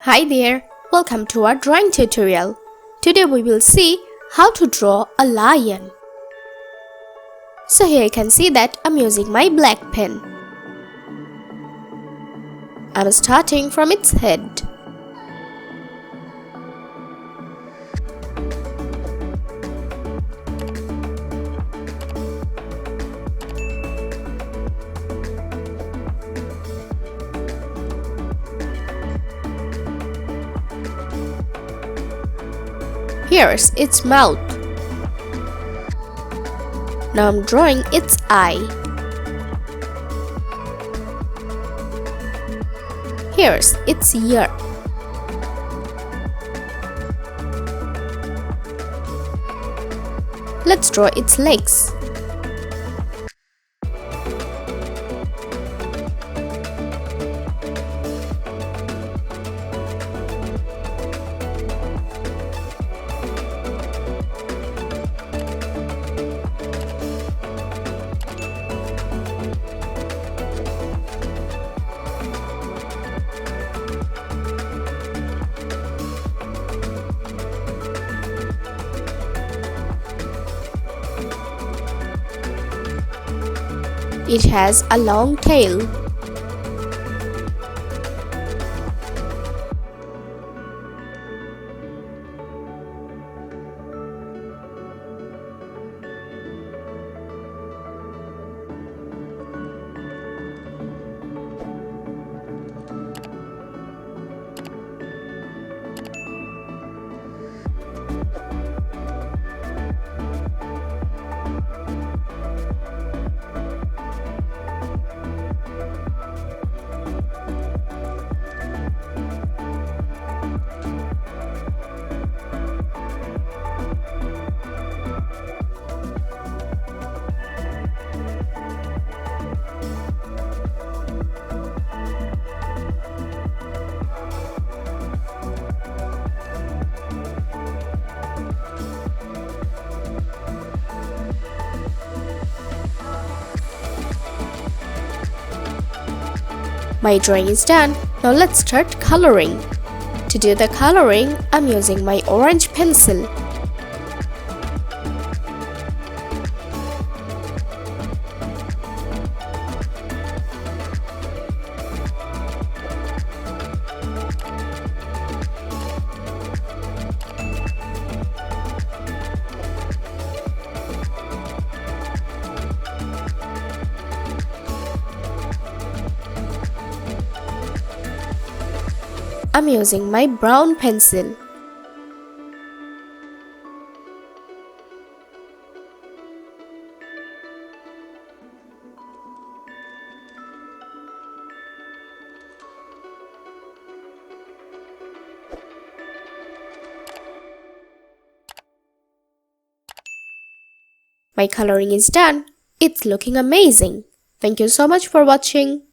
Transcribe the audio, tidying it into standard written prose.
Hi there, welcome to our drawing tutorial. Today we will see how to draw a lion. So here you can see that I'm using my black pen. I'm starting from its head. Here's its mouth. Now I'm drawing its eye. Here's its ear. Let's draw its legs. It has a long tail. My drawing is done. Now let's start coloring. To do the coloring, I'm using my orange pencil. I'm using my brown pencil. My coloring is done. It's looking amazing. Thank you so much for watching.